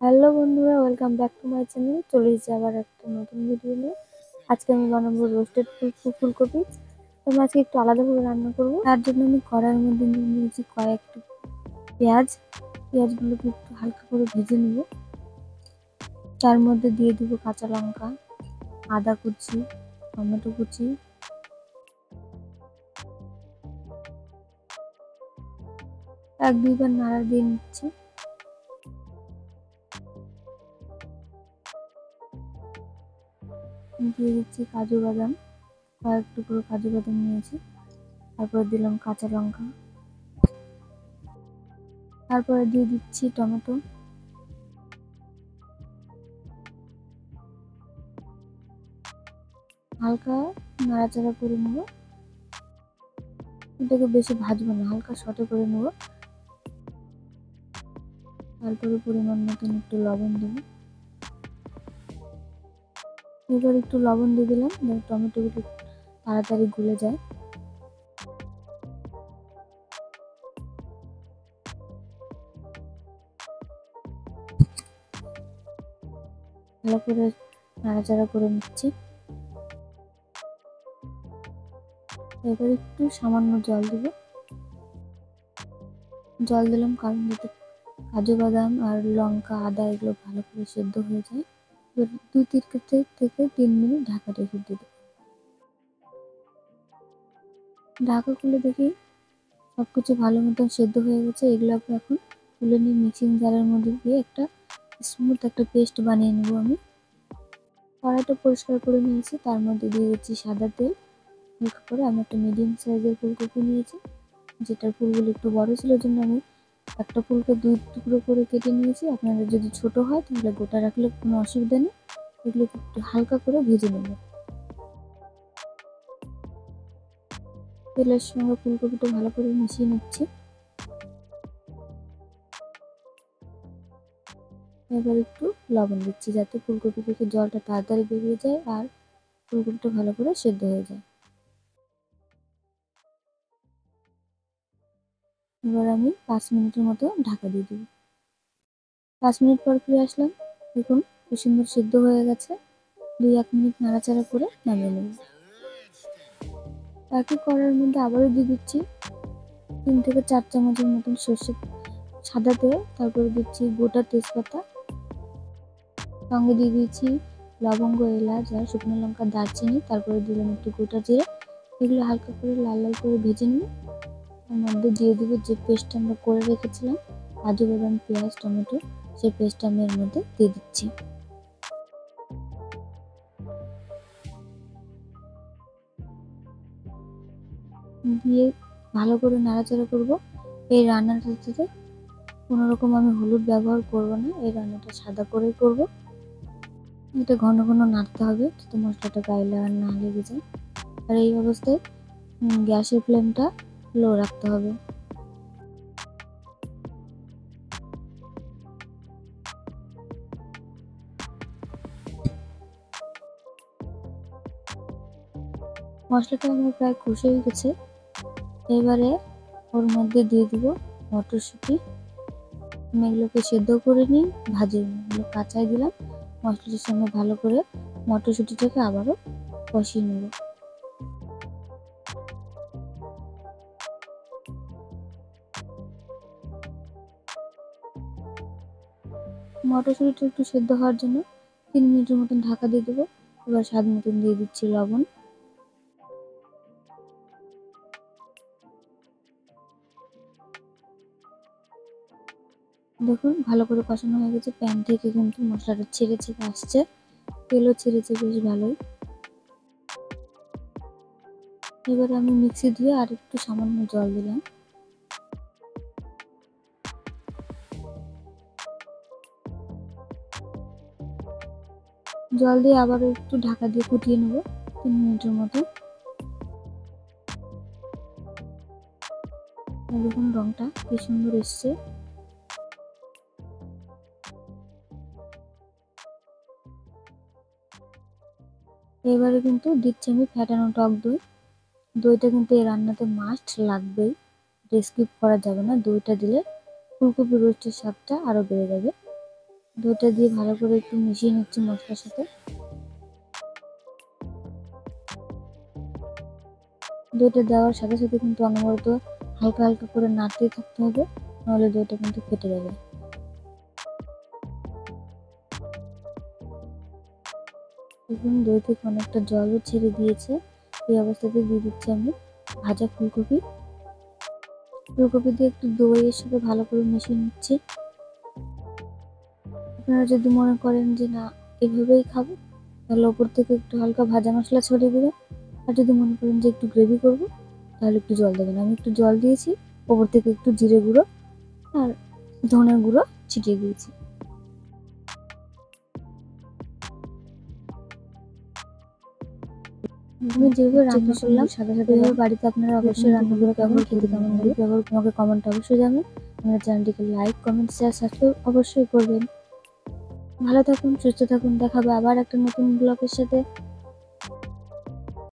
Hello বন্ধুরা, welcome back to my channel. চলে এসেছি আবার একটা নতুন ভিডিও নিয়ে। আজকে আমি বানাবো রোস্টেড ফুলকপি। তো আমি আজকে একটু আলাদাভাবে রান্না করবো। তার জন্য আমি কড়াইয়ের মধ্যে নিয়ে নিয়েছি কয়েকটা পেঁয়াজ। পেঁয়াজগুলোকে একটু হালকা করে ভেজে নেব। তার মধ্যে দিয়ে দিব কাঁচা লঙ্কা, আদা কুচি, টমেটো কুচি, এক দুইবার নাড়া দিয়ে নিচ্ছি। দিয়ে দিচ্ছি কাজু বাদাম, কয়েক টুকরো কাজু বাদাম নিয়েছি। তারপরে দিলাম কাঁচা লঙ্কা, তারপরে দিয়ে দিচ্ছি টমেটো। হালকা নাড়াচাড়া করে নেব। এটাকে বেশি ভাজবো না, হালকা শর্টে করে নেব। তারপরে পরিমাণ মতন একটু লবণ দেব। এবার একটু লবণ দিয়ে দিলাম যেন টমেটোগুলো তাড়াতাড়ি গলে যায়। ভালো করে নাড়াচাড়া করে নিচ্ছি। এবার একটু সামান্য জল দেব। জল দিলাম কারণ যাতে কাজু বাদাম আর লঙ্কা আদা এগুলো ভালো করে সেদ্ধ হয়ে যায়। এবার 2-3 থেকে 3 মিনিট ঢাকা রেখে দেব। ঢাকা খুলে দেখি সবকিছু ভালো মতন সেদ্ধ হয়ে গেছে। এগুলোকে এখন তুলে নিয়ে মিক্সিং জারের মধ্যে দিয়ে একটা স্মুথ একটা পেস্ট বানিয়ে নেব আমি। কড়াইটা পরিষ্কার করে নিয়েছি, তার মধ্যে দিয়ে দিচ্ছি সাদা তেল। হালকা করে আমি একটা মিডিয়াম সাইজের ফুলকপি নিয়েছি, যেটার ফুলগুলো একটু বড় ছিল জন্য আমি একটা ফুলকে 2 টুকরো করে কেটে নিয়েছি। আপনাদের যদি ছোট হয় তাহলে গোটা রাখলে কোনো অসুবিধা নেই। এগুলোকে একটু হালকা করে ভেজে নেব। তেলের সঙ্গে ফুলকপিটা ভালো করে মিশিয়ে নিচ্ছি। এবার একটু লবণ দিচ্ছি যাতে ফুলকপি থেকে জলটা তাড়াতাড়ি বেরিয়ে যায় আর ফুলকপিটা ভালো করে সেদ্ধ হয়ে যায়। এবার আমি 5 মিনিটের মতো ঢাকা দিয়ে দেবো। 5 মিনিট পর ফিরে আসলাম। দেখুন কি সুন্দর সেদ্ধ হয়ে গেছে। 2-1 মিনিট নাড়াচাড়া করে নামিয়ে নেব। একই কড়াইয়ের মধ্যে আবারও দিয়ে দিচ্ছি 3 থেকে 4 চামচের মতন সর্ষে সাদা তেল। তারপরে দিচ্ছি গোটা তেজপাতা, সঙ্গে দিয়ে দিচ্ছি লবঙ্গ, এলাচ আর শুকনো লঙ্কা, দারচিনি। তারপরে দিলাম একটু গোটা জিরে। এগুলো হালকা করে লাল লাল করে ভেজে নিয়ে তার মধ্যে দিয়ে দিব যে পেস্ট আমরা করে রেখেছিলাম কাজু বাদাম পেঁয়াজ টমেটো, সেই পেস্টটা আমি এর মধ্যে দিয়ে দিচ্ছি। দিয়ে ভালো করে নাড়াচাড়া করব। এই রান্নাটাতে কোনো রকম আমি হলুদ ব্যবহার করব না, এই রান্নাটা সাদা করেই করব। এটা ঘন ঘন নাড়তে হবে যাতে মশলাটা গায়ে আর না লেগে যায়। আর এই অবস্থায় গ্যাসের ফ্লেমটা লো রাখতে হবে। মশলাটা আমার প্রায় কষে গেছে। এবারে ওর মধ্যে দিয়ে দিব মটরশুঁটি। আমি এগুলোকে সেদ্ধ করে নিই, ভাজিনি, এগুলো কাঁচাই দিলাম। মশলাটার সঙ্গে ভালো করে মটরশুঁটিটাকে আবারও কষিয়ে নেব। মটরশুঁটিটা একটু সেদ্ধ হওয়ার জন্য 3 মিনিটের মতন ঢাকা দিয়ে দেবো। এবার স্বাদ মতন দিয়ে দিচ্ছি লবণ। দেখুন ভালো করে কষানো হয়ে গেছে। প্যান থেকে কিন্তু মশলাটা ছেড়ে ছেড়ে আসছে, তেলও ছেড়েছে বেশ ভালোই। এবার আমি মিক্সি ধুয়ে আর একটু সামান্য জল দিলাম। জল দিয়ে আবারও একটু ঢাকা দিয়ে ফুটিয়ে নেব 3 মিনিটের মতো। দেখুন রংটা কি সুন্দর এসছে। এবারে কিন্তু দিচ্ছি আমি ফ্যাটানো টক দই। দইটা কিন্তু এই রান্নাতে মাস্ট লাগবেই, এটা স্কিপ করা যাবে না। দইটা দিলে ফুলকপি রোস্টের স্বাদটা আরো বেড়ে যাবে। দইটা দিয়ে ভালো করে একটু মিশিয়ে নিচ্ছি মশলার সাথে। দইটা দেওয়ার সাথে সাথে কিন্তু অনবরত হালকা হালকা করে নাড়তে থাকতে হবে, নাহলে দইটা কিন্তু ফেটে যাবে। দেখুন দই থেকে অনেকটা জলও ছেড়ে দিয়েছে। এই অবস্থাতে দিয়ে দিচ্ছি আমি ভাজা ফুলকপি। ফুলকপি দিয়ে একটু দইয়ের সাথে ভালো করে মিশিয়ে নিচ্ছি। আপনারা যদি মনে করেন যে না এভাবেই খাবো, তাহলে ওপর থেকে একটু হালকা ভাজা মশলা ছড়িয়ে দেবেন। আর যদি মনে করেন যে একটু গ্রেভি করবো, তাহলে একটু জল দেবেন। আমি একটু জল দিয়েছি, ওপর থেকে একটু জিরে গুঁড়ো আর ধনে গুঁড়ো ছিটিয়ে দিয়েছি। আমি যেভাবে রান্না করলাম সাথে সাথে বাড়িতে আপনারা অবশ্যই রান্না করে কেমন খেতে কেমন লাগে আমাকে কমেন্ট অবশ্যই জানাবেন। আমার চ্যানেলটিকে লাইক, কমেন্ট, শেয়ার, সাবস্ক্রাইব অবশ্যই করবেন। ভালো থাকুন, সুস্থ থাকুন। দেখা হবে আবার একটা নতুন ব্লগের সাথে।